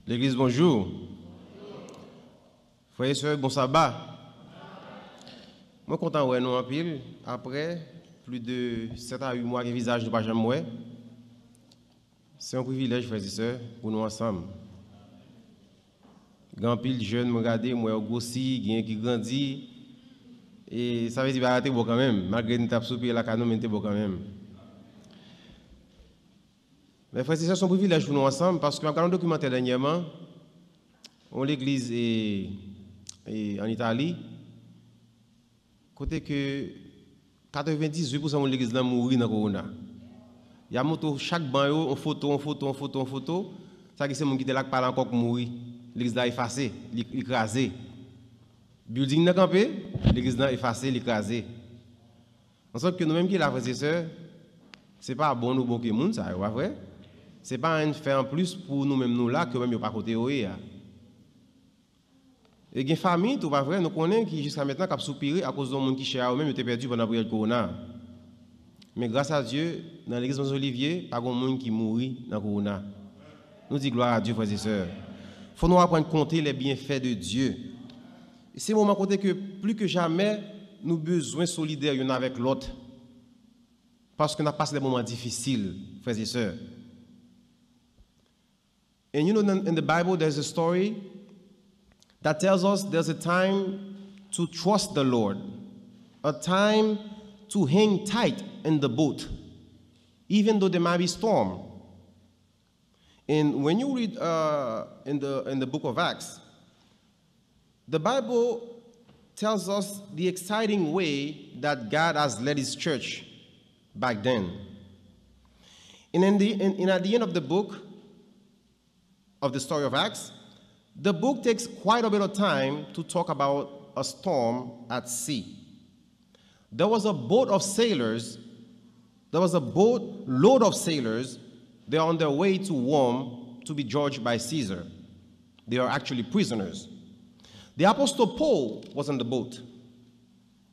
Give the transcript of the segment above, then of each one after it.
L'église, bonjour. Frères et sœurs, bon sabbat. Moi, content de nous en pile. Après plus de 7 à 8 mois que visage ne pas jamais moi. C'est un privilège, frères et sœurs, pour nous ensemble. Grand pile jeune, me regarder, moi, grossi, qui grandit. Et ça veut dire que c'est bon quand même. Malgré nous tape soupir la canon, mais c'est bon quand même. Mais frères et sœurs, c'est un privilège pour nous ensemble parce que dans le documentaire dernièrement, on l'église et en Italie, côté que 98% de l'église là mourir dans le corona. Il y a chaque banc, on photo. Ça qui c'est mon qui était là qui parle encore pour mourir. L'église là effacée, écrasée. Building n'a campé, l'église là effacée, écrasée. En sorte que nous-mêmes qui la frères et sœurs, c'est pas bon ou bon que monde ça, pas vrai? C'est pas un fait en plus pour nous-mêmes nous là que même yo pas côté oé. Et il y a une famille, tout pas vrai, nous connaissons qui jusqu'à maintenant qui a soupiré à cause de monde qui cher eux-mêmes étaient perdus pendant la période corona. Mais grâce à Dieu, dans l'église de Olivier, pas de monde qui mourit dans le corona. Nous disons gloire à Dieu, frères et sœurs. Il faut nous apprendre à compter les bienfaits de Dieu. Et c'est un moment côté que plus que jamais, nous avons besoin solidaires l'un avec l'autre. Parce qu'on a passé des moments difficiles, frères et sœurs. And you know, in the Bible, there's a story that tells us there's a time to trust the Lord, a time to hang tight in the boat, even though there might be storm. And when you read in the book of Acts, the Bible tells us the exciting way that God has led his church back then. And at the end of the book, of the story of Acts, the book takes quite a bit of time to talk about a storm at sea. There was a boat of sailors, there was a boat load of sailors. They're on their way to Rome to be judged by Caesar. They are actually prisoners. The Apostle Paul was on the boat,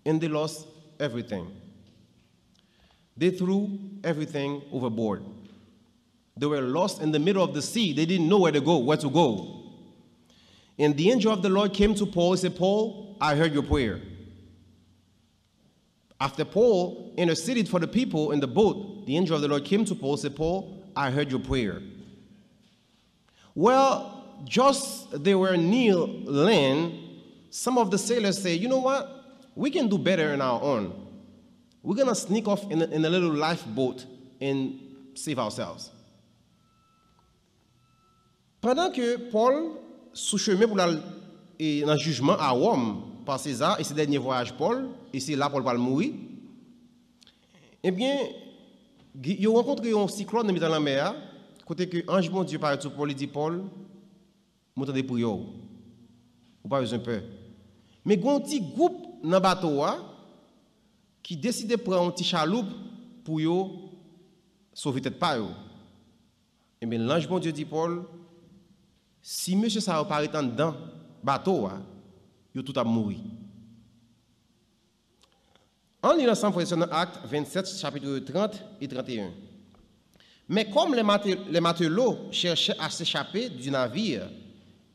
and they lost everything. They threw everything overboard. They were lost in the middle of the sea. They didn't know where to go. And the angel of the Lord came to Paul and said, Paul, I heard your prayer. After Paul interceded for the people in the boat, the angel of the Lord came to Paul and said, Paul, I heard your prayer. Well, just they were near land, some of the sailors say, you know what? We can do better on our own. We're going to sneak off in a little lifeboat and save ourselves. Pendant que Paul, sous chemin pour le jugement à Rome par César, et ce dernier voyage Paul, et c'est là Paul va mourir, eh bien, il a rencontré un cyclone dans la mer, côté que ange bon Dieu parle tout Paul, il dit Paul, m'entendez pour yo, ou pas besoin peur. Mais il y a un petit groupe dans le bateau qui décide de prendre un petit chaloupe pour yo sauver tête pas yo. Eh bien, l'ange bon Dieu dit Paul, si monsieur ça apparaît dans bateau, yo tout a mourir. En lisant ensemble dans Acte 27, chapitre 30 et 31. Mais comme les matelots cherchaient à s'échapper du navire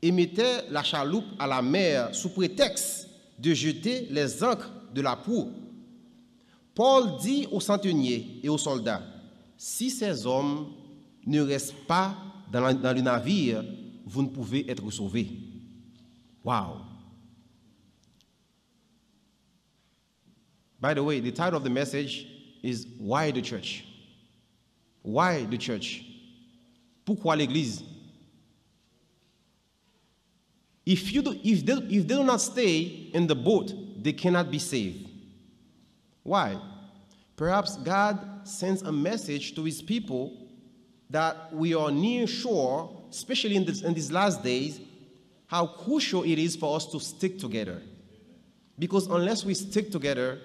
et mettaient la chaloupe à la mer sous prétexte de jeter les ancres de la proue, Paul dit aux centeniers et aux soldats, si ces hommes ne restent pas dans le navire, vous ne pouvez être sauvés. Wow. By the way, the title of the message is Why the Church? Why the Church? Pourquoi l'Église? If they do not stay in the boat, they cannot be saved. Why? Perhaps God sends a message to his people that we are near shore, especially in these last days, how crucial it is for us to stick together. Because unless we stick together,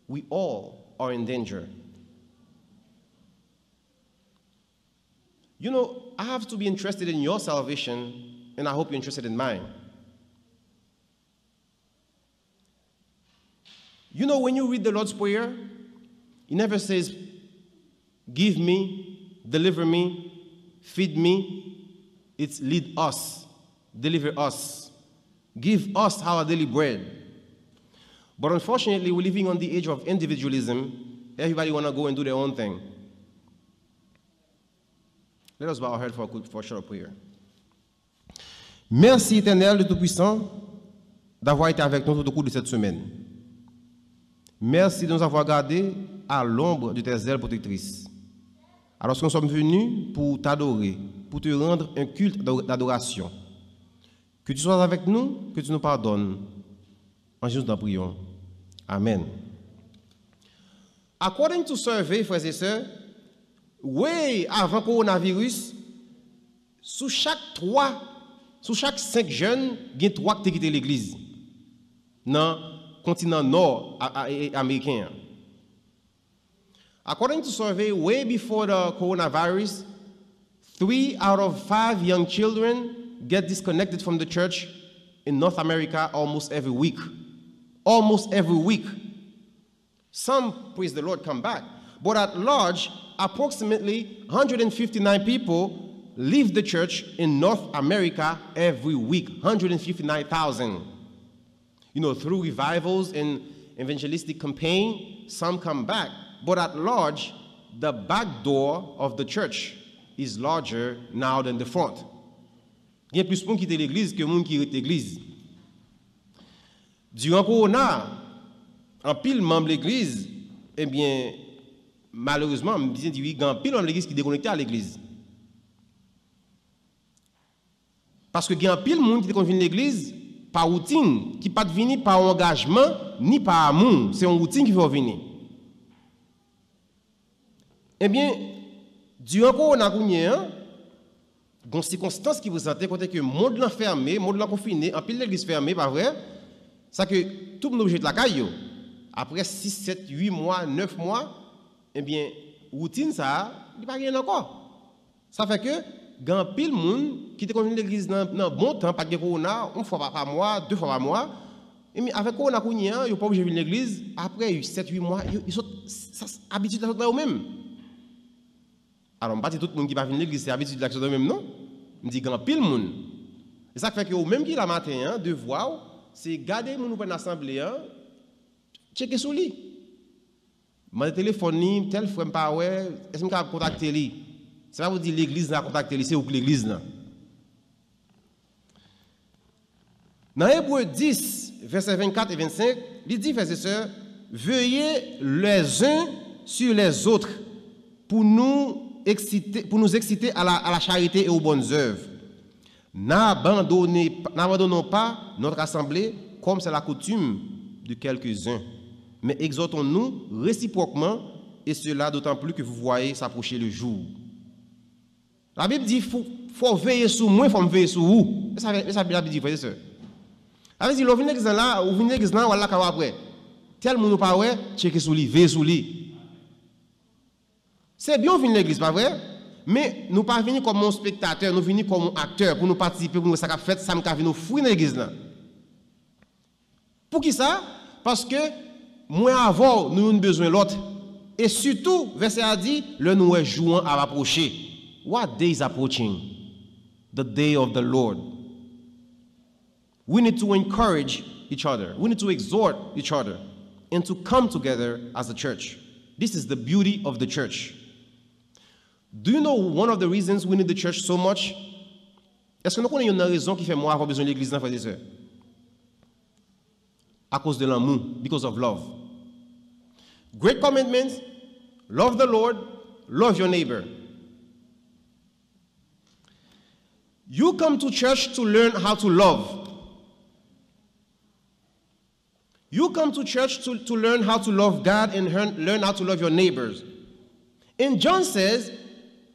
we all are in danger. You know, I have to be interested in your salvation, and I hope you're interested in mine. You know, when you read the Lord's Prayer, he never says, give me, deliver me, feed me, It's lead us, deliver us, give us our daily bread. But unfortunately, we're living on the age of individualism. Everybody want to go and do their own thing. Let us bow our head for a short prayer. Merci éternel de Tout-Puissant d'avoir été avec nous tout au cours de cette semaine. Merci de nous avoir gardés à l'ombre de tes ailes protectrices. Alors que nous sommes venus pour t'adorer, pour te rendre un culte d'adoration. Que tu sois avec nous, que tu nous pardonnes. En Jésus nous prions. Amen. According to survey, frères et sœurs, way avant coronavirus, sous chaque 5 jeunes, il y a 3 qui quittent l'église. Dans le continent nord américain. According to survey, way before the coronavirus, 3 out of 5 young children get disconnected from the church in North America almost every week. Almost every week. Some, praise the Lord, come back. But at large, approximately 159 people leave the church in North America every week. 159,000. You know, through revivals and evangelistic campaign, some come back. But at large, the back door of the church is larger now than the front. Il y a plus de gens qui quittent l'église que de gens qui restent l'église. Durant le corona, en pile membre de l'église, eh bien, malheureusement, je me disais, il y a un pile membre de l'église qui est déconnecté à l'église. Parce que il y a un pile monde qui est déconnecté à l'église par routine, qui ne pas venir par engagement ni par amour. C'est une routine qui va venir. Eh bien, durant le corona, il y a des circonstances qui vous sentent côté que le monde est fermé, le monde est confiné, en pile l'église fermée, pas vrai? Ça que tout le monde est obligé de la caille. Après 6, 7, 8 mois, 9 mois, eh bien, routine ça, il n'y a pas rien encore. Ça fait que, grand pile monde qui te convient l'église dans bon temps, pas de corona, une fois par mois, 2 fois par mois, et mais avec corona, il n'y a pas obligé de venir l'église, après 7, 8 mois, ils sont habitués à faire eux-mêmes. Alors, je ne dis pas que tout le monde qui va venir l'église, c'est habitué de l'action eux-mêmes, non? Je dis grand pile monde. Et ça fait que, même qui la matin, devoir, c'est garder mon ouvert l'assemblée, checker sur lui. Mon téléphone, tel frère pas ouais, est-ce que je peux contacter lui? Ça va vous dire l'église n'a contacté lui, c'est où l'église là. Dans Hébreux 10, versets 24 et 25, il dit, frères et sœurs, veuillez les uns sur les autres pour nous exciter à la charité et aux bonnes œuvres. N'abandonnons pas notre assemblée comme c'est la coutume de quelques-uns, mais exhortons-nous réciproquement, et cela d'autant plus que vous voyez s'approcher le jour. La Bible dit qu'il faut veiller sur moi, il faut me veiller sur vous. Ça la Bible dit, frère et sœur. La Bible dit, vous venez là, vous venez là, voilà après. Tel monde pas ouais, checker sur lui, veiller sur lui. C'est bien venir à l'église, pas vrai? Mais nous ne pas venir comme un spectateur, nous venir comme un acteur pour nous participer, pour nous faire fait, ça nous nous fouiller dans l'église là. Pour qui ça? Parce que moins avant, nous avons besoin de l'autre. Et surtout, verset a dit, le nous est jouant à approcher. What day is approaching? The day of the Lord. We need to encourage each other. We need to exhort each other and to come together as a church. This is the beauty of the church. Do you know one of the reasons we need the church so much? Est-ce que nous connaissons une raison qui fait moi avoir besoin de l'église, frères et sœurs? À cause de l'amour, because of love. Great commandments, love the Lord, love your neighbor. You come to church to learn how to love. You come to church to learn how to love God and learn how to love your neighbors. And John says,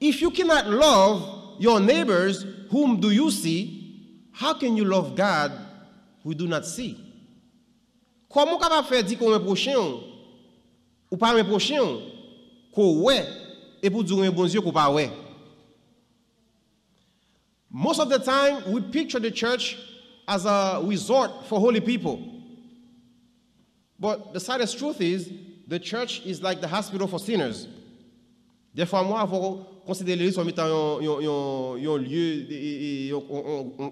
if you cannot love your neighbors, whom do you see? How can you love God who you do not see? Comment on peut faire dire qu'on est prochain ou pas un prochain qu'on ouais et pour dire un bon Dieu qu'on pas ouais? Most of the time we picture the church as a resort for holy people. But the saddest truth is the church is like the hospital for sinners. Des fois, moi, considérer l'église comme étant un lieu,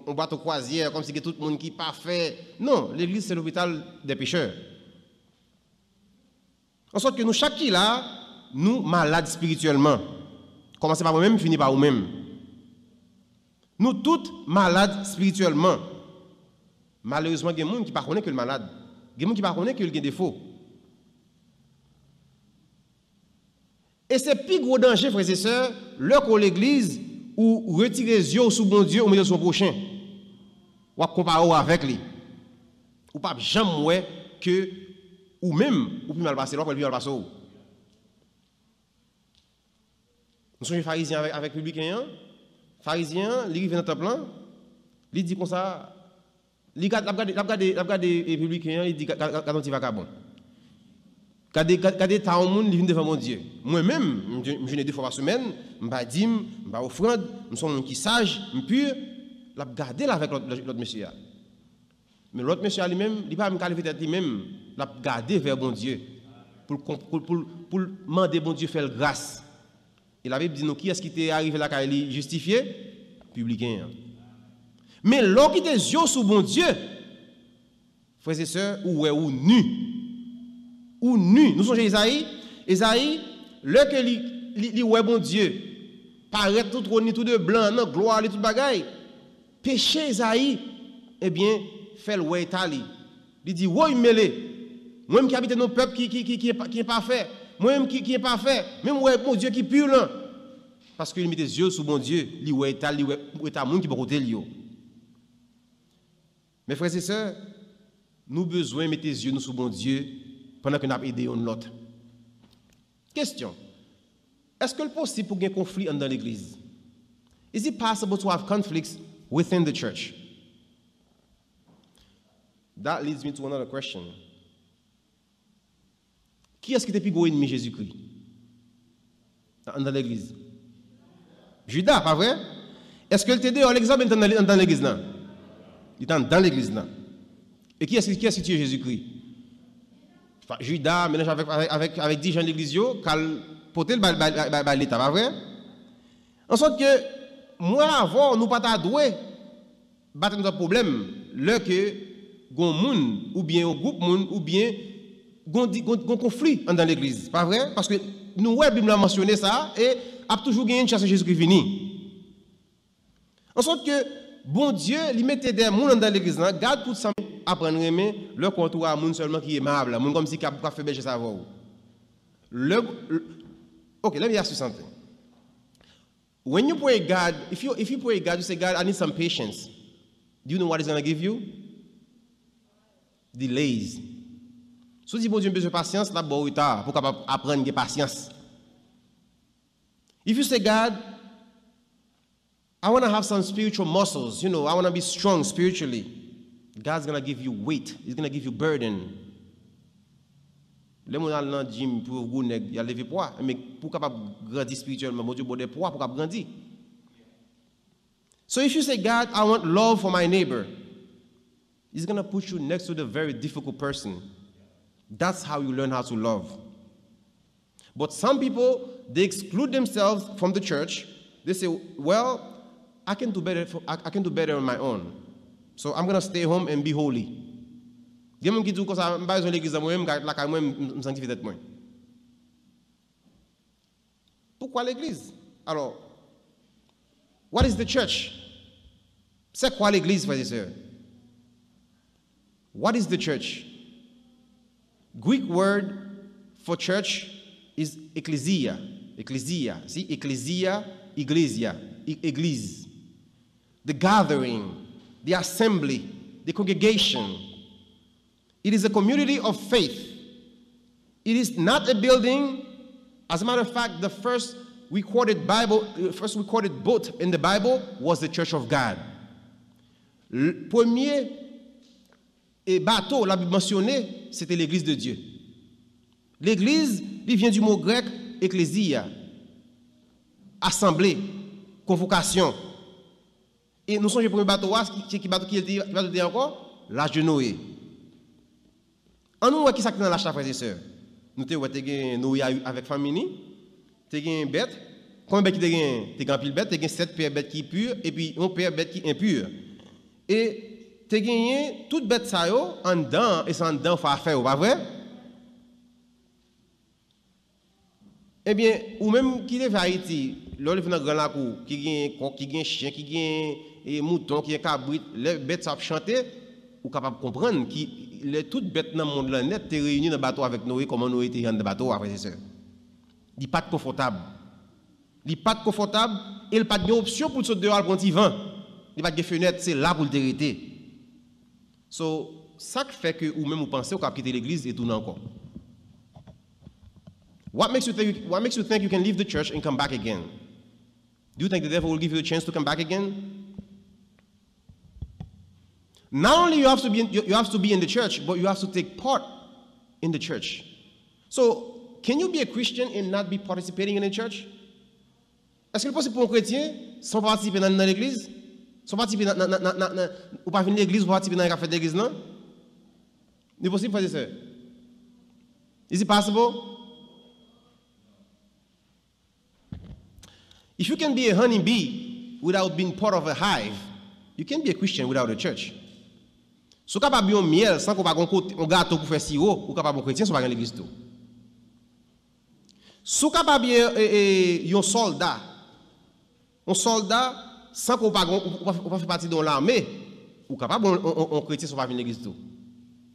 un bateau croisière, comme si tout le monde qui n'est pas fait. Non, l'église, c'est l'hôpital des pécheurs. En sorte que nous, chaque qui là, nous malades spirituellement. Commencez par vous-même, finissez par vous-même. Nous tous malades spirituellement. Malheureusement, il y a des gens qui ne connaissent que le malade. Il y a des gens qui ne connaissent que le défaut. Et c'est le plus gros danger, frères et sœurs, lorsque l'église ou retirer les yeux sous bon Dieu au milieu de son prochain. Ou comparer avec lui. Ou pas jamais que ou même ou plus mal passé, l'autre plus mal passé. Nous sommes les pharisiens avec publicains. Pharisiens, ils viennent dans le temple, ils disent comme ça, ils regardent les publicains, ils disent quand tu vas vagabond. Quand des tas au monde, ils viennent devant mon Dieu. Moi-même, je n'ai 2 fois par semaine, je vais dire, je vais offrande, je suis un qui sage, je suis pur, je vais garder avec l'autre monsieur. Mais l'autre monsieur lui-même, il ne va pas me qualifier d'être lui-même, je vais garder vers mon Dieu, pour demander bon Dieu faire grâce. Et la Bible dit nous qui est-ce qui t'est arrivé là quand il est justifié? Publicain. Mais l'homme qui était yeux sous bon Dieu, frères et sœurs, ou nu. Ou nu. Nous sommes chez Isaïe. Isaïe, le que li ouais bon Dieu, paraît tout roni, tout de blanc, non, gloire, tout bagaille. Péché Isaïe, eh bien, fait le ouais Italie. Il dit, ouais, mêlé. Moi-même qui habite dans nos peuples qui est parfait. Moi-même qui est parfait. Même ouais, bon Dieu qui est pur là. Parce qu'il met des yeux sur bon Dieu, li ouais Italie, li ouais ta monde qui peut côté li. Mes frères et sœurs, nous besoin de mettre les yeux sur bon Dieu pendant que nous avons aidé l'autre. Question. Est-ce que c'est possible pour qu'il y ait un conflit dans l'église? Is it possible to have conflicts within the church? That leads me to another question. Qui est-ce qui était plus gros ennemi Jésus-Christ dans l'église? Judas, pas vrai? Est-ce que il était dehors l'examen dans l'église là? Il était dans l'église là. Et qui est-ce qui tue Jésus-Christ? Judas mélange avec 10 gens de l'église, cal porter l'état, pas vrai? En sorte que, moi avant, nous pas doué, battre notre problème, le que, gon moun, ou bien un groupe moun, ou bien, gon conflit dans l'église, pas vrai? Parce que, nous, la Bible a mentionné ça, et a toujours gagné une chasse Jésus-Christ vini. En sorte que, bon Dieu, il mettait des gens dans l'église, garde pour ça. Apprendre à aimer le contour à moun seulement qui est aimable, moun comme si qui a fait bêcher ça va. Okay, let me ask you something. When you pray God, if you pray God, you say God, I need some patience. Do you know what He's going to give you? Delays. Si vous dites bon Dieu besoin de patience, là bon retard pour capable apprendre la patience. If you say God, I want to have some spiritual muscles, you know, I want to be strong spiritually. God's going to give you weight. He's going to give you burden. Les gens dans le gym pour vous il a levé poids mais pour capable grandir spirituellement, mon Dieu bon des poids pour capable grandir. So if you say God, I want love for my neighbor, He's going to put you next to the very difficult person. That's how you learn how to love. But some people, they exclude themselves from the church. They say, well, I can do better on my own. So I'm going to stay home and be holy. Il y a des gens qui disent que ça, je ne vais pas l'église moi-même, je me sanctifie d'être moi. Pourquoi l'église? Alors, what is the church? C'est quoi l'église, frères et sœurs? What is the church? Greek word for church is ecclesia. Ecclesia. See, ecclesia, iglesia, église. The gathering, the assembly, the congregation. It is a community of faith. It is not a building. As a matter of fact, the first recorded book in the Bible was the Church of God. Le premier bateau, la Bible mentionnée, c'était l'église de Dieu. L'église, il vient du mot grec ecclesia, assemblée, convocation. Et nous sommes le premier bateau, qui était encore l'âge de Noé. En nous, qui s'active dans la frères et sœurs? Nous avons Noé avec famille, nous avons une bête, combien de bêtes qui ont pile bête, tu as 7 paires bêtes qui pures et puis un paire bête qui impure. Et tu as gagné toute bête ça yo en dedans et c'est en dedans faut faire, pas vrai? Eh bien, ou même qui est à Haïti, là, il fait dans grand la cour, qui gagne chien, qui gagne mouton, qui gagne cabrit, les bêtes savent chanter, ou capable de comprendre que toutes bêtes dans le monde là net étaient réunies dans le bateau avec Noé, comment Noé était dans le bateau après c'est ça. Il n'est pas confortable. Il n'est pas confortable et il n'a pas de option pour sortir dehors quand il vent. Il n'a pas de fenêtre, c'est là pour le hériter. So, ça fait que ou même vous pensez qu'on quitter l'église et tout encore. What makes you think you can leave the church and come back again? Do you think the devil will give you a chance to come back again? Not only you have to be in the church, but you have to take part in the church. So, can you be a Christian and not be participating in the church? Est-ce qu'il est possible pour un chrétien sans participer dans l'église? Sans participer ou pas venir à l'église ou participer dans le café de l'église, non? C'est possible de faire ça? Is it possible? If you can be a honeybee without being part of a hive, you can be a Christian without a church. Si vous êtes capable de miel sans qu'on ait un gâteau pour faire sirop, vous êtes capable de chrétien, vous n'avez pas l'église. Si vous êtes capable de un soldat sans qu'on ne fasse partie de l'armée, vous êtes capable de chrétien, vous n'avez pas l'église.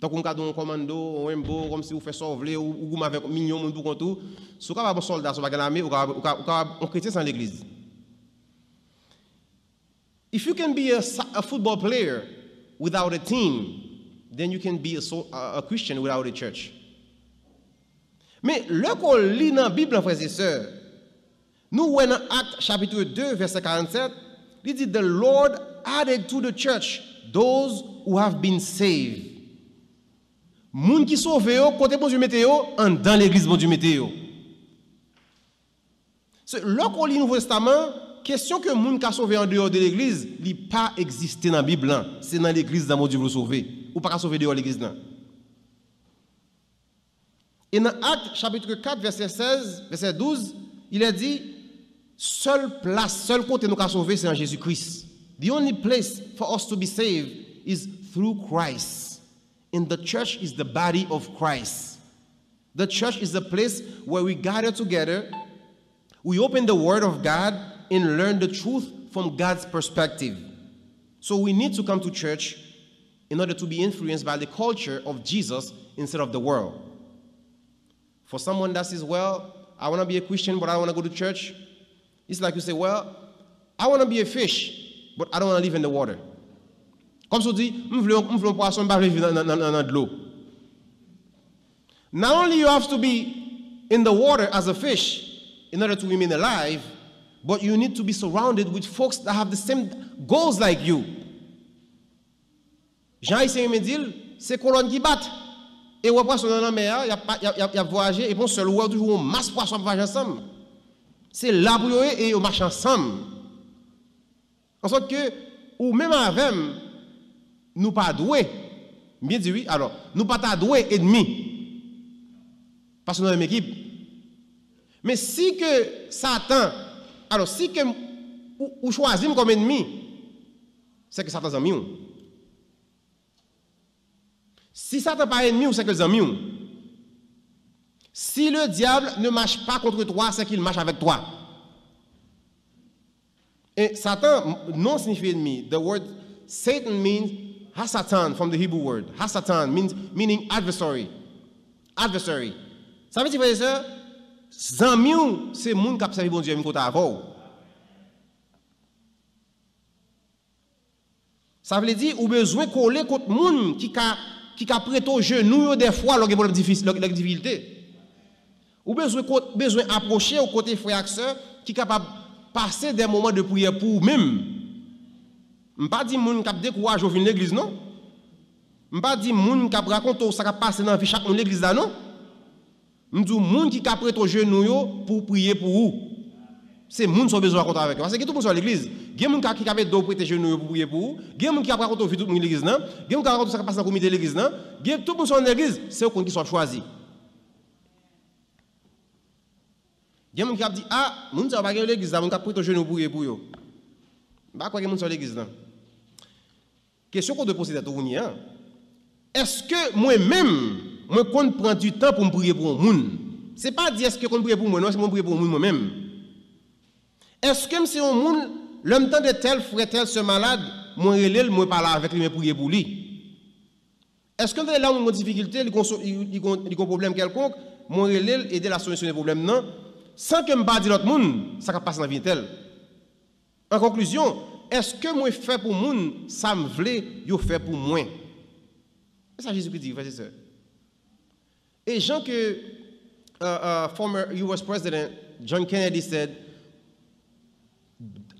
Donc, on a un commando, un embo, comme si vous faites sauver, ou vous avez un million de monde tout. Si vous avez un soldat, vous avez l'armée, vous avez un chrétien sans l'église. If you can be a football player without a team, then you can be a Christian without a church. Mais le qu'on lit dans la Bible, frères et sœurs, nous, voyons dans Actes chapitre 2, verset 47, il dit, the Lord added to the church those who have been saved. Moun qui sauve yo, côté bon Dieu météo, en dans l'église bon Dieu météo. Lorsqu'on lit le Nouveau Testament, question que moun qui sauvé en dehors de l'église, il pas existé dans la Bible, c'est dans l'église dans mon Dieu vous sauver, ou pas sauver dehors l'église là. Et dans Actes chapitre 4 verset 16, verset 12, il a dit seule place, seul côté nous qu'a sauver c'est en Jésus-Christ. The only place for us to be saved is through Christ. And the church is the body of Christ. The church is the place where we gather together, we open the Word of God, and learn the truth from God's perspective. So we need to come to church in order to be influenced by the culture of Jesus instead of the world. For someone that says, well, I want to be a Christian, but I don't want to go to church, it's like you say, well, I want to be a fish, but I don't want to live in the water. Comme ça dit, je veux un poisson, je veux vivre dans l'eau. Not only you have to be in the water as a fish in order to remain alive, but you need to be surrounded with folks that have the same goals like you. Jean-Yves me dit, c'est colonne qui battent. Et on poisson dans la mer, il y a voyagé, et pour seul, on toujours une masse poisson pour voyager ensemble. C'est là pour eux et on marche ensemble. En sorte que, ou même avec nous pas doués, bien dit oui, alors, nous pas doués ennemis. Parce que nous sommes une équipe. Mais si que Satan, alors si que ou choisissons comme ennemi, c'est que Satan est ami. Si Satan n'est pas ennemi, c'est que les amis. Si le diable ne marche pas contre toi, c'est qu'il marche avec toi. Et Satan non signifie ennemi. The word Satan means Hasatan from the Hebrew word. Hasatan meaning adversary. Adversary. Ça veut dire que c'est zamiou, c'est moun qui a servi bon Dieu même côté avant. Ça veut dire ou besoin coller contre moun qui a prêté au genou des fois lors de difficulté. Ou besoin approcher au côté frère et sœur qui capable passer des moments de prière pour même. Je ne pas dire moun qui a découragé au fin de l'église, non? Je ne pas dire moun qui a raconté ça qui passe dans la vie chaque l'église là, non? Je dis moun qui a prêté au genou pour prier pour vous. C'est moun qui a besoin de rencontrer avec vous. Parce que tout le monde sur l'église. Il y a moun qui a besoin de prêter au genou pour prier pour vous. Il y a moun qui a raconté au vie de l'église là. Il y a moun qui a raconté ça qui passe dans le comité de l'église là. Tout le monde sur l'église, c'est eux qui sont choisis. Il y a des gens qui disent ah, moun ça va pas l'église là, moun ka prêter genou pour yo. Ba quoi que moun sur l'église là. Question qu'on doit poser à tout le monde. Est-ce que moi-même moi compte prendre du temps pour me prier pour un monde? C'est pas dire est-ce que qu'on prie pour moi, non, c'est moi prier pour moi-même. Est-ce que c'est un monde l'homme temps de tel frère tel se malade, moi relève moi parler avec lui mais prier pour lui? Est-ce que là on a une difficulté, il a un problème quelconque, moi relève aider la solution des problèmes non, sans que me pas dire l'autre monde, ça va passer dans la vie tel. En conclusion, est-ce que moi fais pour monde, ça me veut, yo fait pour moi? C'est ça Jésus qui dit, frères et sœurs. Et Jean que former US President John Kennedy said,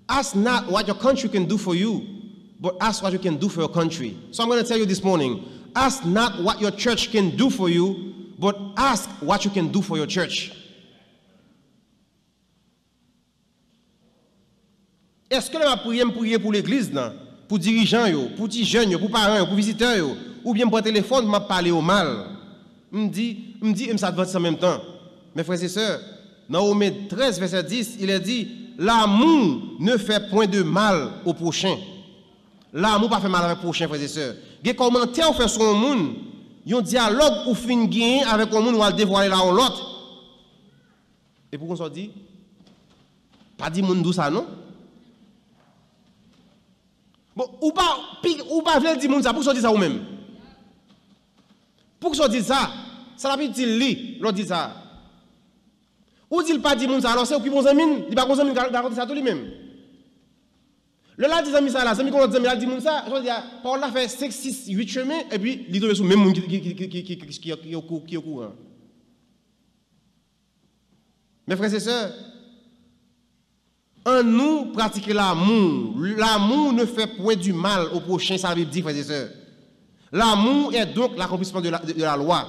ask not what your country can do for you, but ask what you can do for your country. So I'm going to tell you this morning, ask not what your church can do for you, but ask what you can do for your church. Est-ce que je vais prier pour l'église, pour dirigeants, pour petits jeunes, pour parents, pour visiteurs, ou bien pour téléphone, pour parler au mal? Me dit, ça va en même temps. Mes frères et sœurs, dans Romains 13, verset 10, il est dit, l'amour ne fait point de mal au prochain. L'amour pas fait mal avec le prochain, frères et sœurs. Des commentaires fait sur le monde, un dialogue ou fin gagner avec le monde ou à dévoiler là ou l'autre. Et pourquoi on s'en dit? Pas dit monde d'où ça, non? Bon, ou pas veut dire monde ça, pour ça dit ça ou même. Pour ça dit ça, ça veut dire lui, l'autre dit ça. Ou dit pas dit monde ça, alors c'est qui bon ami, il pas bon ami raconter ça tout lui-même. Le là dit ami ça là, ami qu'on dit ami dit monde ça, je dis Paul a fait 5 6 8 chemins et puis il tombe sur même monde qui au courant. Mes frères et sœurs, en nous pratiquer l'amour. L'amour ne fait point du mal au prochain, ça veut dire, frères et sœurs. L'amour est donc l'accomplissement de la loi.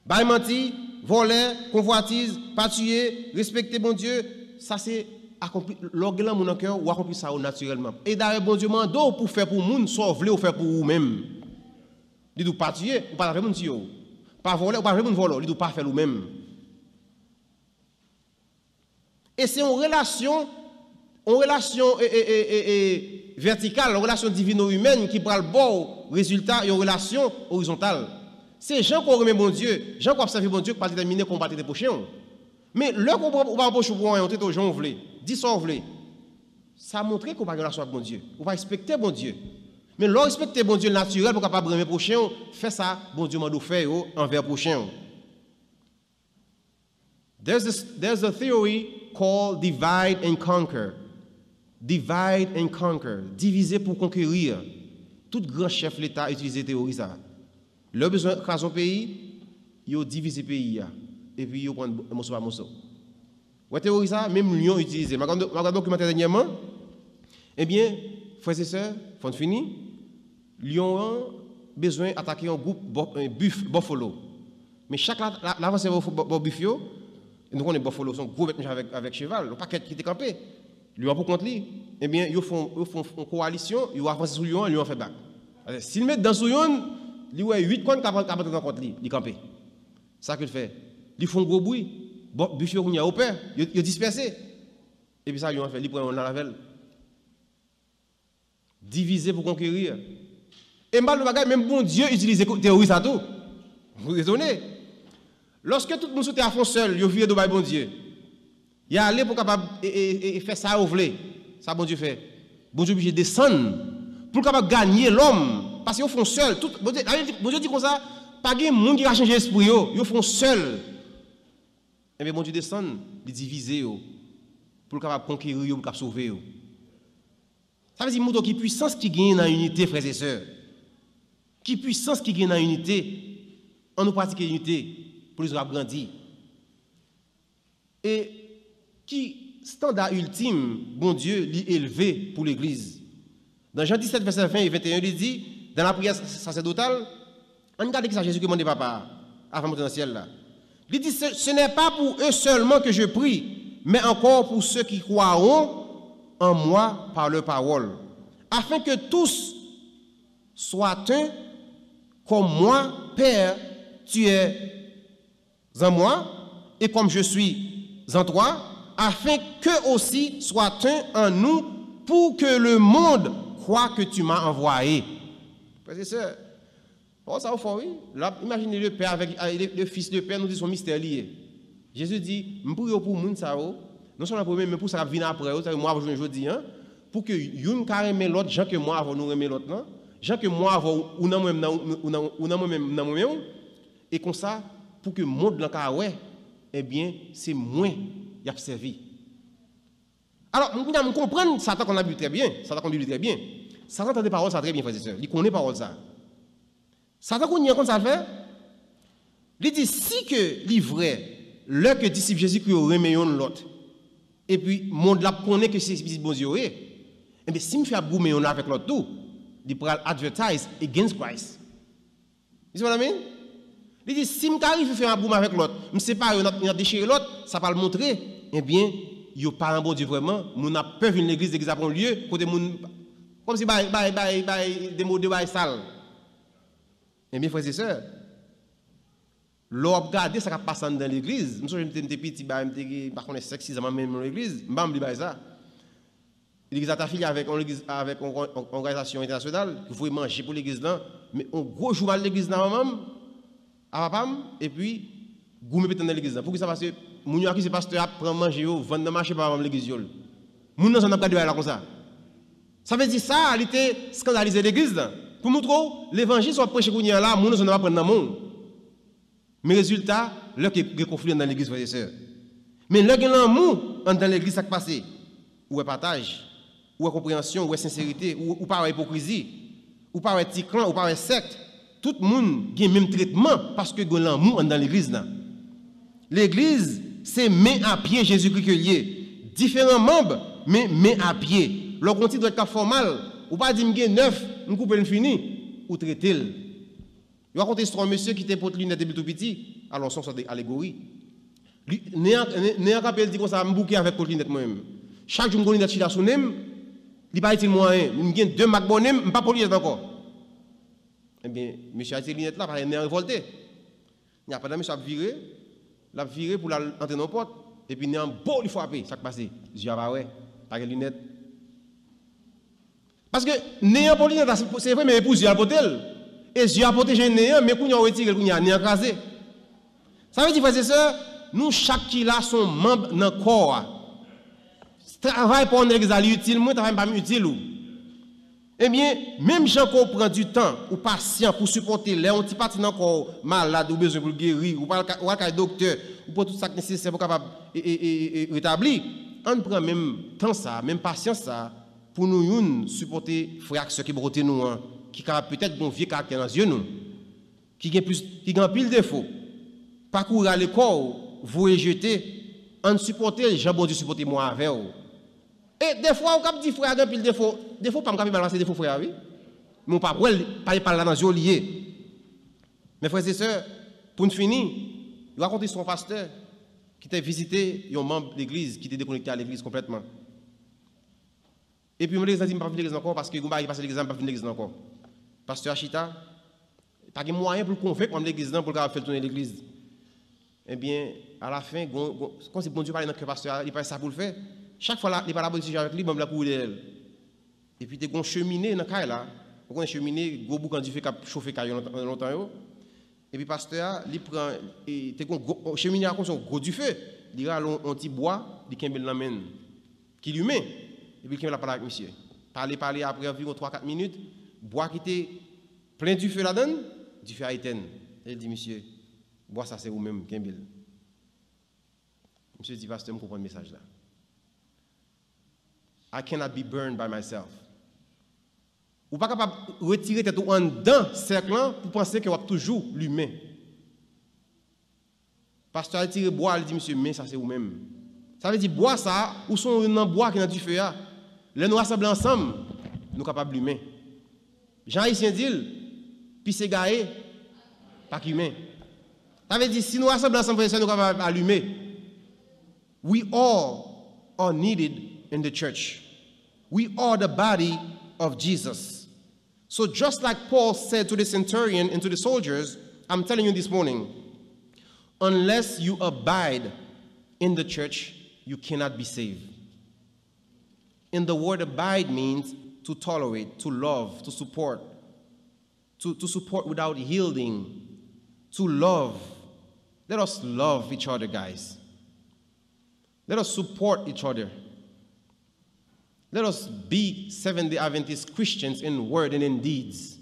Bail menti, voler, convoitise, pas tuer, respecter bon Dieu, ça c'est accompli. L'orgueil mon cœur ou accomplir ça naturellement. Et d'ailleurs bon Dieu mando pour faire pour monde, soit voler ou faire pour vous-même. Il dit pas tuer, ou pas faire mon tuer. Pas voler ou pas faire mon voler, il dit pas faire vous-même. Et c'est une relation verticale, une relation divino-humaine qui prend le bon résultat et une relation horizontale. C'est gens qui remet bon Dieu, gens qui observent bon Dieu qui pas déterminer combattre des prochains. Mais le qu'on va pas pour un aux gens voulez, dit ça voulez. Ça montre qu'on pas une relation avec bon Dieu. On va respecter bon Dieu. Mais leur respecter bon Dieu naturel pour capable remettre prochain, fait ça bon Dieu m'a fait envers prochain. There's a theory called divide and conquer. Divide and conquer. Diviser pour conquérir. Tout grand chef l'État utilise théorie ça. Le besoin de son pays, il divise le pays. Et puis il prend morceau par morceau. Vous théorie ça, même Lyon utilise. Ma documentaire dernièrement, eh bien, frères et sœurs, faut finir. Lyon a besoin d'attaquer un groupe buffalo. Mais chaque l'avance buffalo, nous connaissons buffalo, son gros avec cheval, le paquet qui était campé. Lyon pour contre lui, eh bien, ils font une coalition, ils avancent sur Lyon, Lyon fait back. S'ils mettent dans Lyon, il y a 8 coins qui sont contre lui, ils campent. Ça qu'il fait. Ils font gros bruit. Buffalo, il y a au père, ils dispersé. Et puis ça, Lyon fait, ils prennent la lavelle. Diviser pour conquérir. Et même bon Dieu utilise théorie ça tout. Vous raisonnez. Lorsque tout le monde était à fond seul, il vient de bon Dieu. Il a allé pour capable faire ça au vle. Ça bon Dieu fait. Bon Dieu obligé descendre pour capable gagner l'homme parce qu'ils font seul. Tout bon Dieu dit comme ça, pas de monde qui va changer l'esprit yo, ils font seul. Et bien bon Dieu descend, il divise pour capable conquérir pour capable sauver. Ça veut dire que qui puissance qui gagne dans l'unité, frères et sœurs. Qui puissance qui gagne dans l'unité, on nous pratique l'unité pour les grandir. Et qui standard ultime, bon Dieu, lui élevé pour l'Église. Dans Jean 17, verset 20 et 21, il dit, dans la prière sacerdotale, on regarde que ça Jésus demande papa, avant de monter dans le ciel là. Il dit, ce n'est pas pour eux seulement que je prie, mais encore pour ceux qui croiront en moi par leur parole, afin que tous soient un, comme moi, Père, tu es en moi, et comme je suis en 3, afin que aussi soit un en nous pour que le monde croit que tu m'as envoyé. Parce que c'est oh, ça au fond, oui. Là, imaginez le Père avec le Fils de Père, nous disons mystère lié. Jésus dit, pour moun ça, non seulement pour mais pour ça venir après, moi je dis, hein, pour que yon carrément l'autre, gens que moi avant nous aimer l'autre, gens que moi avant ou nan moi-même nan moi-même, et comme ça, pour que le monde là ouais, eh bien, c'est moins y a servi. Alors, nous comprenons Satan qu'on a vu très bien, Satan qu'on a vu très bien. Satan entend des paroles ça très bien, frères et sœurs. Il connaît paroles ça. Satan qu'on y a comme ça fait, il dit si que l'ivraie le que disciple Jésus-Christ remet l'autre et puis monde là connaît que c'est bon Dieu et bien si me fait aboumer on avec l'autre tout il peut advertise against Christ. Vous voyez ce que je veux dire? Il dit si me arrive faire aboumer avec l'autre me sépare on a déchiré l'autre ça va le montrer eh bien yo pas un bon Dieu vraiment mon a peur une l'église d'église après lieu côté mon comme si des mots de sale. Eh bien frères et sœurs l'on regarde ça qui passe dans l'église. Je suis petit, par contre, 6 ans même dans l'église. Je me dis ça. L'église a affilié avec une organisation internationale. Il faut manger pour l'église là. Mais on gros jour à l'église là, maman, à papa, et puis, goûter peut-être dans l'église là. Pour que ça passe, mon qui c'est pasteur prend manger, vendre dans marché par l'église. Mon n'a pas de là comme ça. Ça veut dire ça, il était scandalisé l'église là. Pour montrer l'évangile soit prêché pour là, mon n'a pas prendre dans le monde. Mais résultat, là qu'il y a conflit dans l'église, frères et sœurs. Mais là qu'il y a l'amour dans l'église, ça qui passe. Ou est partage, ou est compréhension, ou est sincérité, ou pas hypocrisie, ou pas petit clan, ou pas secte. Tout le monde a le même traitement parce que il y a l'amour dans l'église. L'église, c'est main à pied Jésus-Christ que lié. Différents membres, mais main à pied. Le contenu doit être formal. Ou pas dire que 9, nous coupons le fini, ou traiter. Je vais raconter l'histoire d'un monsieur qui était pour lunettes depuis tout petit. Alors, c'est une allégorie. Néant rappel dit comme ça, je me bouquet avec pour lunettes moi-même. Chaque jour, je me lunette sur la sonem, il n'y a pas de moyen. Je me 2 Mac Bonnem, je ne pas pour lunettes encore. Eh bien, monsieur a été lunettes là, parce qu'il est révolté. Il n'y a pas de monsieur a viré pour entrer dans la porte, et puis il est en beau lui frapper. Ça qui passe. Je dis, ah bah ouais, pas de lunettes. Parce que néant pour lunettes, c'est vrai, mais épouse, il a potel. Et Dieu a protégé un néant, mais quand on a retiré, on a écrasé. Ça veut dire, frères et sœurs, nous, chaque qui là, sont membres dans le corps. Travail pour un examen utile, moi, travail pas utile. Eh bien, même gens qui prennent du temps ou patient pour supporter les on petit parti dans le corps malade ou besoin pour guérir, ou pas le docteur, ou pour tout ça nécessaire pour capable rétablir, on prend même temps ça, même patience ça, pour nous supporter frères qui brotent nous. Qui a peut-être un vieux caractère dans les yeux, qui a pile de défauts, parcourir le corps, vous rejeter, en supporter, j'ai bon Dieu supporter moi avec vous. Et des fois, on a dit frère, pile de défauts, des fois, pas me balancer des faux frères, oui. Mais on pas là dans les yeux liés. Mes frères et sœurs, pour nous finir, je raconter son pasteur qui t'a visité un membre de l'église, qui était déconnecté à l'église complètement. Et puis, je me dis, je ne pas venir l'église encore parce que je ne vais pas passer l'église, je ne vais pas venir l'église encore. Pasteur Achita, pas de moyen pour convaincre l'église pour faire tourner l'église. Eh bien, à la fin, quand c'est bon Dieu parle dans le pasteur, il parle ça pour le faire. Chaque fois, il parle la bonne situation avec lui, il va courir d'elle. Et puis, il y a un cheminée dans le cas là. Il y a un cheminée, gros boucan du feu qui a chauffé longtemps. Et puis, pasteur, il prend, il y a un cheminée à un gros du feu. Il a un petit bois, il a un main qui lui met. Et puis, il a parlé avec monsieur. Parler après environ 3-4 minutes. Bois qui était plein du feu là-dedans, du feu à éteindre. Elle dit, monsieur, bois ça c'est vous-même, Kimbil. Monsieur dit, pasteur, je comprends le message là. I cannot be burned by myself. Ou pas capable de retirer tête en dedans cercle pour penser que vous avez toujours l'humain. Pasteur a tiré bois, il dit, monsieur, mais ça c'est vous-même. Ça veut dire, bois ça, ou sont dans bois qui est dans du feu là. Les nous rassemblent ensemble, nous sommes capables de l'humain. Jean-Haïtien dit, puis c'est gaé, pas qu'humain. Ça veut dire, si nous rassemblons ensemble, nous sommes capables d'allumer. We all are needed in the church. We are the body of Jesus. So just like Paul said to the centurion and to the soldiers, I'm telling you this morning, unless you abide in the church, you cannot be saved. In the word abide means to tolerate, to love, to support. To support without yielding, to love. Let us love each other, guys. Let us support each other. Let us be Seventh-day Adventist Christians in word and in deeds.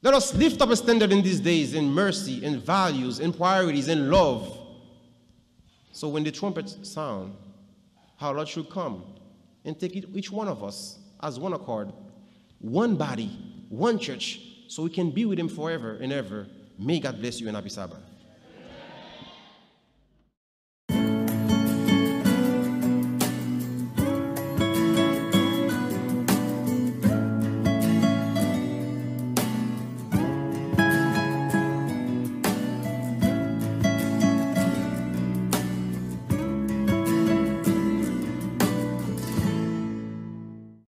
Let us lift up a standard in these days in mercy, in values, in priorities, in love. So when the trumpets sound, our Lord should come and take each one of us as one accord, one body, one church, so we can be with him forever and ever. May God bless you and happy Sabbath.